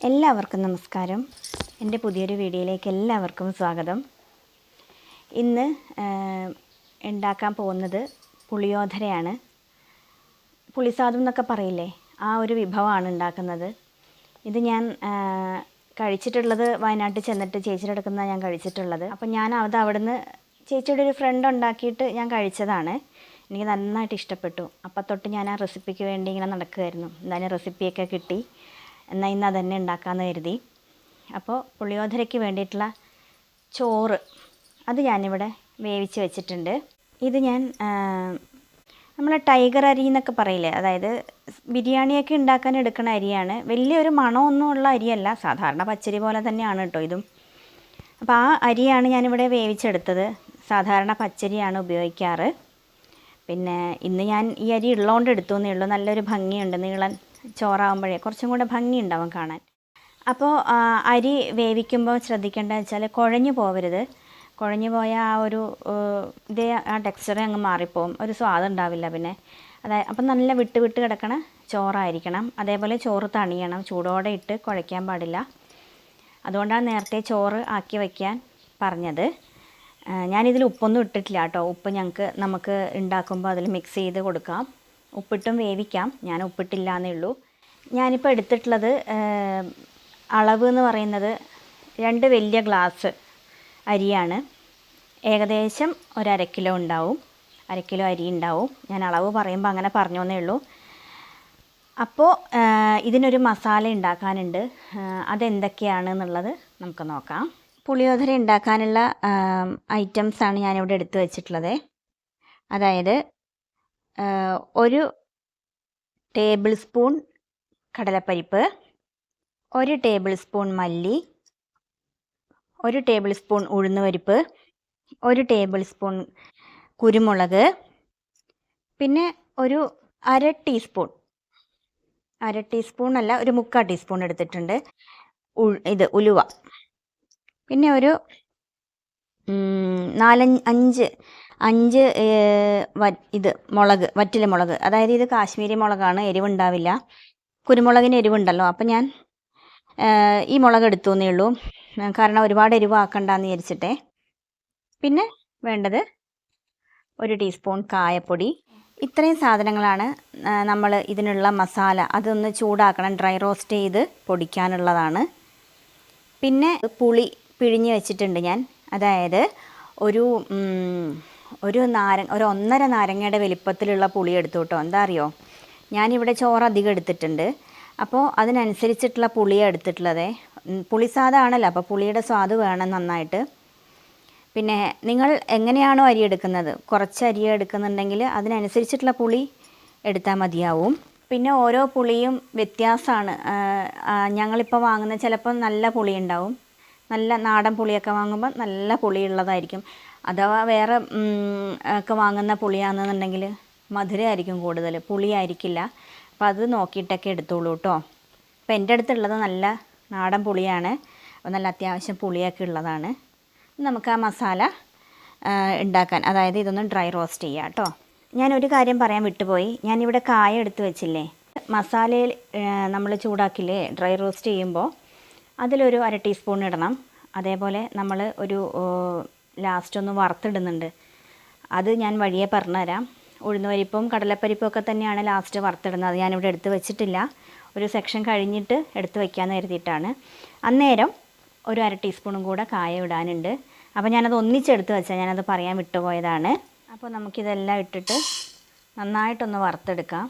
എല്ലാവർക്കും നമസ്കാരം. എൻ്റെ പുതിയൊരു വീഡിയോയിലേക്ക് എല്ലാവർക്കും സ്വാഗതം. ഇന്ന് ഉണ്ടാക്കാൻ പോകുന്നത് പുളിയോദരയാണ്. പുളിസാദം എന്നൊക്കെ പറയില്ലേ, ആ ഒരു വിഭവമാണ് ഉണ്ടാക്കുന്നത്. ഇത് ഞാൻ കഴിച്ചിട്ടുള്ളത് വയനാട്ടിൽ ചെന്നിട്ട് ചേച്ചിയുടെ അടുക്കുന്ന ഞാൻ കഴിച്ചിട്ടുള്ളത്. അപ്പം ഞാൻ അവിടുന്ന് ചേച്ചിയുടെ ഒരു ഫ്രണ്ട് ഉണ്ടാക്കിയിട്ട് ഞാൻ കഴിച്ചതാണ്. എനിക്ക് നന്നായിട്ട് ഇഷ്ടപ്പെട്ടു. അപ്പം തൊട്ട് ഞാൻ ആ റെസിപ്പിക്ക് വേണ്ടി ഇങ്ങനെ നടക്കുമായിരുന്നു. എന്തായാലും റെസിപ്പിയൊക്കെ കിട്ടി, എന്നാൽ ഇന്ന് അതന്നെ ഉണ്ടാക്കാമെന്ന് കരുതി. അപ്പോൾ പുളിയോദരയ്ക്ക് വേണ്ടിയിട്ടുള്ള ചോറ് അത് ഞാനിവിടെ വേവിച്ച് വെച്ചിട്ടുണ്ട്. ഇത് ഞാൻ നമ്മളെ ടൈഗർ അരി എന്നൊക്കെ പറയില്ലേ, അതായത് ബിരിയാണിയൊക്കെ ഉണ്ടാക്കാൻ എടുക്കുന്ന അരിയാണ്. വലിയൊരു മണമൊന്നും ഉള്ള അരിയല്ല, സാധാരണ പച്ചരി പോലെ തന്നെയാണ് കേട്ടോ ഇതും. അപ്പോൾ ആ അരിയാണ് ഞാനിവിടെ വേവിച്ചെടുത്തത്. സാധാരണ പച്ചരിയാണ് ഉപയോഗിക്കാറ്. പിന്നെ ഇന്ന് ഞാൻ ഈ അരി ഉള്ളതുകൊണ്ട് എടുത്തു എന്നേ ഉള്ളൂ. നല്ലൊരു ഭംഗിയുണ്ട്, നീളൻ ചോറാകുമ്പോഴേ കുറച്ചും കൂടെ ഭംഗിയുണ്ടാവും കാണാൻ. അപ്പോൾ അരി വേവിക്കുമ്പോൾ ശ്രദ്ധിക്കേണ്ടതെന്ന് വെച്ചാൽ കുഴഞ്ഞു പോകരുത്. കുഴഞ്ഞു പോയാൽ ആ ഒരു ആ ടെക്സ്ചറെ അങ്ങ് മാറിപ്പോവും, ഒരു സ്വാദം ഉണ്ടാവില്ല പിന്നെ. അതായത് അപ്പം നല്ല വിട്ട് വിട്ട് കിടക്കണ ചോറായിരിക്കണം. അതേപോലെ ചോറ് തണിയണം, ചൂടോടെ ഇട്ട് കുഴയ്ക്കാൻ പാടില്ല. അതുകൊണ്ടാണ് നേരത്തെ ചോറ് ആക്കി വയ്ക്കാൻ പറഞ്ഞത്. ഞാനിതിൽ ഉപ്പൊന്നും ഇട്ടിട്ടില്ല കേട്ടോ. ഉപ്പ് നമുക്ക് ഉണ്ടാക്കുമ്പോൾ അതിൽ മിക്സ് ചെയ്ത് കൊടുക്കാം, ഉപ്പിട്ടും വേവിക്കാം. ഞാൻ ഉപ്പിട്ടില്ല എന്നേ ഉള്ളൂ. ഞാനിപ്പോൾ എടുത്തിട്ടുള്ളത് അളവ് എന്ന് പറയുന്നത് 2 വലിയ ഗ്ലാസ് അരിയാണ്. ഏകദേശം ഒരു 1/2 കിലോ ഉണ്ടാവും, 1/2 കിലോ അരി ഉണ്ടാവും. ഞാൻ അളവ് പറയുമ്പോൾ അങ്ങനെ പറഞ്ഞോന്നേ ഉള്ളൂ. അപ്പോൾ ഇതിനൊരു മസാല ഉണ്ടാക്കാനുണ്ട്. അതെന്തൊക്കെയാണെന്നുള്ളത് നമുക്ക് നോക്കാം. പുളിയോദര ഉണ്ടാക്കാനുള്ള ഐറ്റംസാണ് ഞാനിവിടെ എടുത്തു വച്ചിട്ടുള്ളത്. അതായത് 1 ടേബിൾ സ്പൂൺ കടലപ്പരിപ്പ്, 1 ടേബിൾ സ്പൂൺ മല്ലി, 1 ടേബിൾ സ്പൂൺ ഉഴുന്നുപരിപ്പ്, 1 ടേബിൾ സ്പൂൺ കുരുമുളക്, പിന്നെ ഒരു 1/2 ടീസ്പൂൺ, 1/2 ടീസ്പൂൺ അല്ല, ഒരു 3/4 ടീസ്പൂൺ എടുത്തിട്ടുണ്ട് ഉലുവ. പിന്നെ ഒരു 4-5 മുളക്, വറ്റൽ മുളക്. അതായത് ഇത് കാശ്മീരി മുളകാണ്, എരിവുണ്ടാവില്ല. കുരുമുളകിന് എരിവുണ്ടല്ലോ, അപ്പം ഞാൻ ഈ മുളക് എടുത്തു എന്നേ ഉള്ളൂ. കാരണം ഒരുപാട് എരിവാക്കണ്ടെന്ന് വിചാരിച്ചിട്ടേ. പിന്നെ വേണ്ടത് 1 ടീസ്പൂൺ കായപ്പൊടി. ഇത്രയും സാധനങ്ങളാണ് നമ്മൾ ഇതിനുള്ള മസാല. അതൊന്ന് ചൂടാക്കണം, ഡ്രൈ റോസ്റ്റ് ചെയ്ത് പൊടിക്കാനുള്ളതാണ്. പിന്നെ പുളി പിഴിഞ്ഞ് വെച്ചിട്ടുണ്ട് ഞാൻ. അതായത് ഒരു 1.5 നാരങ്ങയുടെ വലിപ്പത്തിലുള്ള പുളി എടുത്തു കേട്ടോ. എന്താ അറിയോ, ഞാനിവിടെ ചോറ് അധികം എടുത്തിട്ടുണ്ട്, അപ്പോൾ അതിനനുസരിച്ചിട്ടുള്ള പുളിയാണ് എടുത്തിട്ടുള്ളത്. പുളിസാദമാണല്ലോ, അപ്പോൾ പുളിയുടെ സ്വാദ് വേണം നന്നായിട്ട്. പിന്നെ നിങ്ങൾ എങ്ങനെയാണോ അരി എടുക്കുന്നത്, കുറച്ച് അരി എടുക്കുന്നുണ്ടെങ്കിൽ അതിനനുസരിച്ചിട്ടുള്ള പുളി എടുത്താൽ മതിയാവും. പിന്നെ ഓരോ പുളിയും വ്യത്യാസമാണ്. ഞങ്ങളിപ്പോൾ വാങ്ങുന്ന ചിലപ്പോൾ നല്ല പുളി ഉണ്ടാവും, നല്ല നാടൻ പുളിയൊക്കെ വാങ്ങുമ്പോൾ നല്ല പുളിയുള്ളതായിരിക്കും. അഥവാ വേറെ ഒക്കെ വാങ്ങുന്ന പുളിയാണെന്നുണ്ടെങ്കിൽ മധുരമായിരിക്കും കൂടുതൽ, പുളിയായിരിക്കില്ല. അപ്പോൾ അത് നോക്കിയിട്ടൊക്കെ എടുത്തോളൂ കേട്ടോ. അപ്പോൾ എൻ്റെ അടുത്തുള്ളത് നല്ല നാടൻ പുളിയാണ്, അപ്പോൾ നല്ല അത്യാവശ്യം പുളിയൊക്കെ ഉള്ളതാണ്. നമുക്ക് ആ മസാല ഉണ്ടാക്കാൻ, അതായത് ഇതൊന്ന് ഡ്രൈ റോസ്റ്റ് ചെയ്യാം കേട്ടോ. ഞാനൊരു കാര്യം പറയാൻ വിട്ടുപോയി. ഞാനിവിടെ കായ എടുത്ത് വെച്ചില്ലേ, മസാലയിൽ നമ്മൾ ചൂടാക്കില്ലേ ഡ്രൈ റോസ്റ്റ് ചെയ്യുമ്പോൾ, അതിലൊരു 1/2 ടീസ്പൂൺ ഇടണം. അതേപോലെ നമ്മൾ ഒരു ലാസ്റ്റ് ഒന്ന് വറുത്തിടുന്നുണ്ട്, അത് ഞാൻ വഴിയെ പറഞ്ഞുതരാം. ഉഴുന്നുപരിപ്പും കടലപ്പരിപ്പും ഒക്കെ തന്നെയാണ് ലാസ്റ്റ് വറുത്തിടുന്നത്. ഞാനിവിടെ എടുത്ത് വെച്ചിട്ടില്ല, ഒരു സെക്ഷൻ കഴിഞ്ഞിട്ട് എടുത്ത് വയ്ക്കാമെന്ന് കരുതിയിട്ടാണ്. അന്നേരം ഒരു 1/2 ടീസ്പൂണും കൂടെ കായ ഇടാനുണ്ട്. അപ്പോൾ ഞാനത് ഒന്നിച്ചെടുത്ത് വെച്ചാൽ, ഞാനത് പറയാൻ വിട്ടുപോയതാണ്. അപ്പോൾ നമുക്കിതെല്ലാം ഇട്ടിട്ട് നന്നായിട്ടൊന്ന് വറുത്തെടുക്കാം.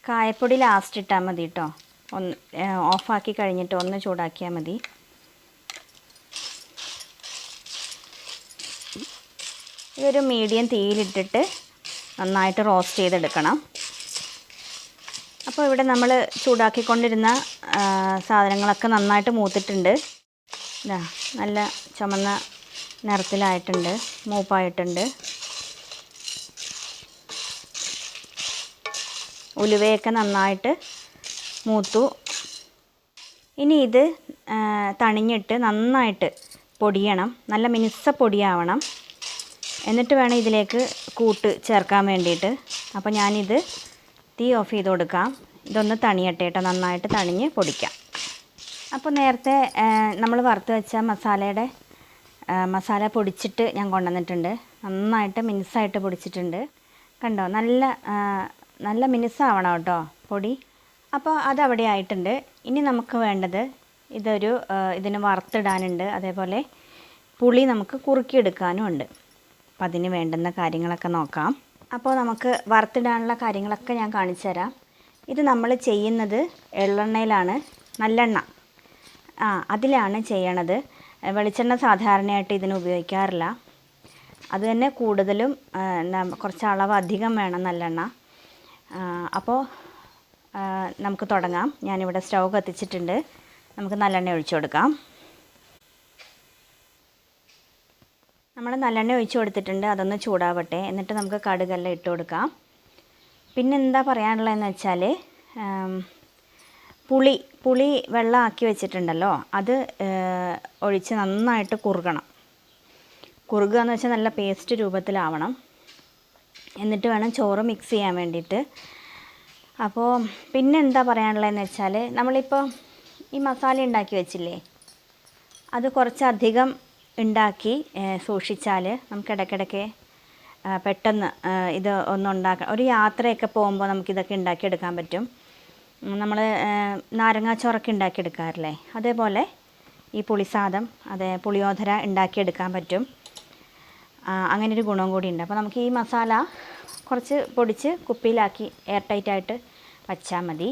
കായപ്പൊടി ലാസ്റ്റ് ഇട്ടാൽ മതി കേട്ടോ. ഒന്ന് ഓഫാക്കി കഴിഞ്ഞിട്ട് ഒന്ന് ചൂടാക്കിയാൽ മതി. ഇതൊരു മീഡിയം തീയിലിട്ടിട്ട് നന്നായിട്ട് റോസ്റ്റ് ചെയ്തെടുക്കണം. അപ്പോൾ ഇവിടെ നമ്മൾ ചൂടാക്കിക്കൊണ്ടിരുന്ന സാധനങ്ങളൊക്കെ നന്നായിട്ട് മൂത്തിട്ടുണ്ട്. ഇതാ നല്ല ചുമന്ന നിറത്തിലായിട്ടുണ്ട്, മൂപ്പായിട്ടുണ്ട്. ഉലുവയൊക്കെ നന്നായിട്ട് മൂത്തു. ഇനി ഇത് തണിഞ്ഞിട്ട് നന്നായിട്ട് പൊടിയണം, നല്ല മിനുസ പൊടിയാവണം. എന്നിട്ട് വേണം ഇതിലേക്ക് കൂട്ട് ചേർക്കാൻ വേണ്ടിയിട്ട്. അപ്പോൾ ഞാനിത് തീ ഓഫ് ചെയ്ത് കൊടുക്കാം. ഇതൊന്ന് തണിയട്ടെ കേട്ടോ, നന്നായിട്ട് തണിഞ്ഞ് പൊടിക്കാം. അപ്പോൾ നേരത്തെ നമ്മൾ വറുത്ത് വെച്ച മസാല പൊടിച്ചിട്ട് ഞാൻ കൊണ്ടുവന്നിട്ടുണ്ട്. നന്നായിട്ട് മിനുസായിട്ട് പൊടിച്ചിട്ടുണ്ട്. കണ്ടോ, നല്ല മിനുസാവണം കേട്ടോ പൊടി. അപ്പോൾ അതവിടെ ആയിട്ടുണ്ട്. ഇനി നമുക്ക് വേണ്ടത് ഇതിന് വറുത്തിടാനുണ്ട്, അതേപോലെ പുളി നമുക്ക് കുറുക്കിയെടുക്കാനും ഉണ്ട്. അപ്പം അതിന് വേണ്ടുന്ന കാര്യങ്ങളൊക്കെ നോക്കാം. അപ്പോൾ നമുക്ക് വറുത്തിടാനുള്ള കാര്യങ്ങളൊക്കെ ഞാൻ കാണിച്ചു തരാം. ഇത് നമ്മൾ ചെയ്യുന്നത് എള്ളെണ്ണയിലാണ്, നല്ലെണ്ണ അതിലാണ് ചെയ്യണത്. വെളിച്ചെണ്ണ സാധാരണയായിട്ട് ഇതിന് ഉപയോഗിക്കാറില്ല. അത് തന്നെ കൂടുതലും കുറച്ച് അളവ് അധികം വേണം നല്ലെണ്ണ. അപ്പോൾ നമുക്ക് തുടങ്ങാം. ഞാനിവിടെ സ്റ്റൗ കത്തിച്ചിട്ടുണ്ട്. നമുക്ക് നല്ലെണ്ണ ഒഴിച്ചു കൊടുക്കാം. നമ്മൾ നല്ലെണ്ണ ഒഴിച്ചു കൊടുത്തിട്ടുണ്ട്. അതൊന്ന് ചൂടാവട്ടെ. എന്നിട്ട് നമുക്ക് കടുകെല്ലാം ഇട്ട് കൊടുക്കാം. പിന്നെ എന്താ പറയാനുള്ളതെന്ന് വെച്ചാൽ, പുളി വെള്ളമാക്കി വെച്ചിട്ടുണ്ടല്ലോ, അത് ഒഴിച്ച് നന്നായിട്ട് കുറുകുക എന്ന് വെച്ചാൽ നല്ല പേസ്റ്റ് രൂപത്തിലാവണം. എന്നിട്ട് വേണം ചോറ് മിക്സ് ചെയ്യാൻ വേണ്ടിയിട്ട്. അപ്പോൾ പിന്നെ എന്താ പറയാനുള്ളതെന്ന് വെച്ചാൽ, നമ്മളിപ്പോൾ ഈ മസാല ഉണ്ടാക്കി വെച്ചില്ലേ, അത് കുറച്ചധികം ഉണ്ടാക്കി സൂക്ഷിച്ചാൽ നമുക്ക് ഇടയ്ക്കിടയ്ക്ക് പെട്ടെന്ന് ഇത് ഒന്നുണ്ടാക്കാം. ഒരു യാത്രയൊക്കെ പോകുമ്പോൾ നമുക്കിതൊക്കെ ഉണ്ടാക്കിയെടുക്കാൻ പറ്റും. നമ്മൾ നാരങ്ങാച്ചോറൊക്കെ ഉണ്ടാക്കിയെടുക്കാറില്ലേ, അതേപോലെ ഈ പുളിസാദം പുളിയോധര ഉണ്ടാക്കിയെടുക്കാൻ പറ്റും. അങ്ങനൊരു ഗുണം കൂടിയുണ്ട്. അപ്പോൾ നമുക്ക് ഈ മസാല കുറച്ച് പൊടിച്ച് കുപ്പിയിലാക്കി എയർ ടൈറ്റായിട്ട് വച്ചാൽ മതി.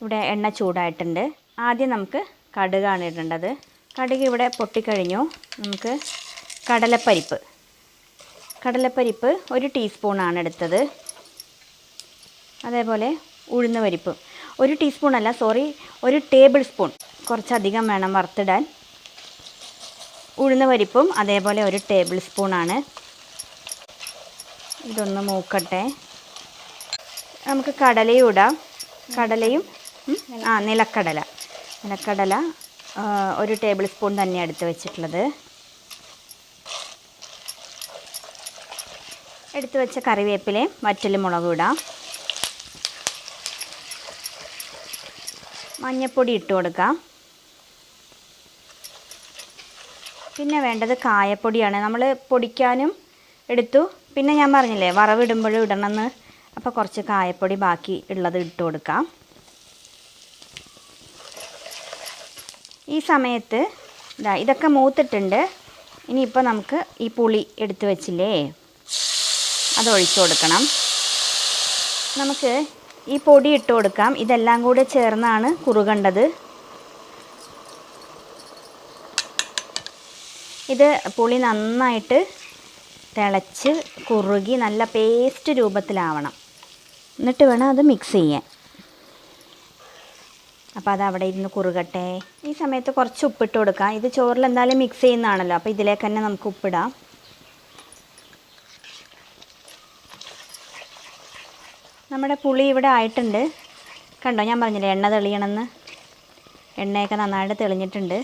ഇവിടെ എണ്ണ ചൂടായിട്ടുണ്ട്. ആദ്യം നമുക്ക് കടുകാണ് ഇടേണ്ടത്. കടുക് ഇവിടെ പൊട്ടിക്കഴിഞ്ഞു. നമുക്ക് കടലപ്പരിപ്പ് 1 ടീസ്പൂണാണ് എടുത്തത്. അതേപോലെ ഉഴുന്ന് പരിപ്പ് 1 ടീസ്പൂണല്ല, 1 ടേബിൾ സ്പൂൺ, കുറച്ചധികം വേണം വറുത്തിടാൻ. ഉഴുന്ന് പരിപ്പും അതേപോലെ 1 ടേബിൾ സ്പൂണാണ്. ഇതൊന്ന് മൂക്കട്ടെ. നമുക്ക് കടലയും ഇടാം. നിലക്കടല 1 ടേബിൾ സ്പൂൺ തന്നെയാണ് എടുത്ത് വെച്ചിട്ടുള്ളത്. എടുത്ത് വെച്ച കറിവേപ്പിലയും വറ്റൽമുളകും ഇടാം. മഞ്ഞൾപ്പൊടി ഇട്ട് കൊടുക്കാം. പിന്നെ വേണ്ടത് കായപ്പൊടിയാണ്. നമ്മൾ പൊടിക്കാനും എടുത്തു. പിന്നെ ഞാൻ പറഞ്ഞില്ലേ വറവിടുമ്പോഴും ഇടണമെന്ന്. അപ്പോൾ കുറച്ച് കായപ്പൊടി ബാക്കി ഉള്ളത് ഇട്ട് കൊടുക്കാം. ഈ സമയത്ത് ഇതൊക്കെ മൂത്തിട്ടുണ്ട്. ഇനിയിപ്പോൾ നമുക്ക് ഈ പുളി എടുത്ത് വെച്ചില്ലേ, അതൊഴിച്ചു കൊടുക്കണം. നമുക്ക് ഈ പൊടി ഇട്ട് കൊടുക്കാം. ഇതെല്ലാം കൂടെ ചേർന്നാണ് കുറുകേണ്ടത്. ഇത് പുളി നന്നായിട്ട് തിളച്ച് കുറുകി നല്ല പേസ്റ്റ് രൂപത്തിലാവണം. എന്നിട്ട് വേണം അത് മിക്സ് ചെയ്യാൻ. അപ്പോൾ അത് അവിടെ ഇരുന്ന് കുറുകട്ടെ. ഈ സമയത്ത് കുറച്ച് ഉപ്പിട്ട് കൊടുക്കാം. ഇത് ചോറിൽ എന്തായാലും മിക്സ് ചെയ്യുന്നതാണല്ലോ, അപ്പോൾ ഇതിലേക്ക് തന്നെ നമുക്ക് ഉപ്പിടാം. നമ്മുടെ പുളി ഇവിടെ ആയിട്ടുണ്ട്. കണ്ടോ, ഞാൻ പറഞ്ഞില്ലേ എണ്ണ തെളിയണമെന്ന്. എണ്ണയൊക്കെ നന്നായിട്ട് തെളിഞ്ഞിട്ടുണ്ട്.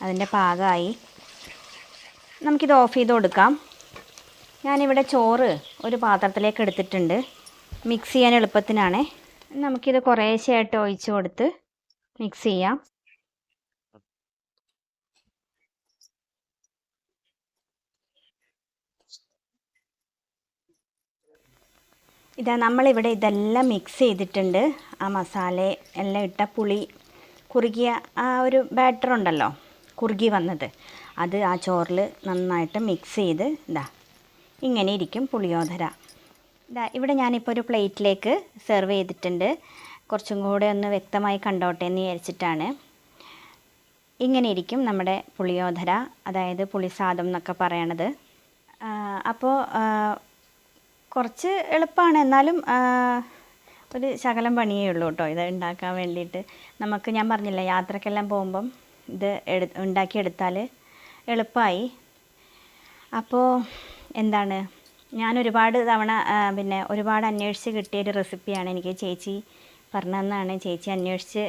അതിൻ്റെ പാകമായി. നമുക്കിത് ഓഫ് ചെയ്ത് കൊടുക്കാം. ഞാനിവിടെ ചോറ് ഒരു പാത്രത്തിലേക്ക് എടുത്തിട്ടുണ്ട്. മിക്സ് ചെയ്യാൻ എളുപ്പത്തിനാണ്. നമുക്കിത് കുറേശ്ശെയായിട്ട് ഒഴിച്ച് കൊടുത്ത് മിക്സ് ചെയ്യാം. നമ്മളിവിടെ ഇതെല്ലാം മിക്സ് ചെയ്തിട്ടുണ്ട്. ആ മസാല എല്ലാം ഇട്ട പുളി കുറുകിയ ആ ഒരു ബാറ്റർ ഉണ്ടല്ലോ, കുറുകി വന്നത്, അത് ആ ചോറിൽ നന്നായിട്ട് മിക്സ് ചെയ്ത് ഇങ്ങനെ ഇരിക്കും പുളിയോധര. ഇവിടെ ഞാനിപ്പോൾ ഒരു പ്ലേറ്റിലേക്ക് സെർവ് ചെയ്തിട്ടുണ്ട്. കുറച്ചും കൂടെ ഒന്ന് വ്യക്തമായി കണ്ടോട്ടെ എന്ന് വിചാരിച്ചിട്ടാണ്. ഇങ്ങനെ ഇരിക്കും നമ്മുടെ പുളിയോധര, അതായത് പുളിസാദം എന്നൊക്കെ പറയണത്. അപ്പോൾ കുറച്ച് എളുപ്പമാണ്, എന്നാലും ഒരു ശകലം പണിയേ ഉള്ളൂ കേട്ടോ ഇത് ഉണ്ടാക്കാൻ വേണ്ടിയിട്ട്. ഞാൻ പറഞ്ഞില്ല യാത്രക്കെല്ലാം പോകുമ്പം ഇത് ഉണ്ടാക്കിയെടുത്താൽ എളുപ്പമായി. അപ്പോൾ ഞാൻ ഒരുപാട് തവണ ഒരുപാട് അന്വേഷിച്ച് കിട്ടിയൊരു റെസിപ്പിയാണ്. എനിക്ക് ചേച്ചി പറഞ്ഞതെന്നാണ്. ചേച്ചി അന്വേഷിച്ച്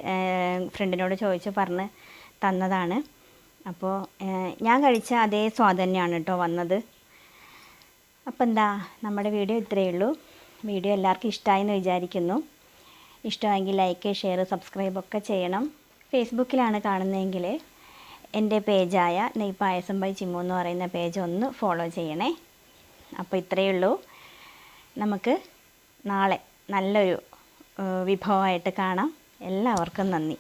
ഫ്രണ്ടിനോട് ചോദിച്ച് പറഞ്ഞ് തന്നതാണ്. അപ്പോൾ ഞാൻ കഴിച്ച അതേ സ്വാദ് തന്നെയാണ് കേട്ടോ വന്നത്. അപ്പോൾ എന്താ, നമ്മുടെ വീഡിയോ ഇത്രയേ ഉള്ളൂ. വീഡിയോ എല്ലാവർക്കും ഇഷ്ടമായി എന്ന് വിചാരിക്കുന്നു. ഇഷ്ടമായെങ്കിൽ ലൈക്ക്, ഷെയർ, സബ്സ്ക്രൈബ് ഒക്കെ ചെയ്യണം. ഫേസ്ബുക്കിലാണ് കാണുന്നതെങ്കിൽ എൻ്റെ പേജായ നെയ്പായസം ബൈ ചിമ്മു എന്ന് പറയുന്ന പേജ് ഒന്ന് ഫോളോ ചെയ്യണേ. അപ്പോൾ ഇത്രയേ ഉള്ളൂ. നമുക്ക് നാളെ നല്ലൊരു വിഭവമായിട്ട് കാണാം. എല്ലാവർക്കും നന്ദി.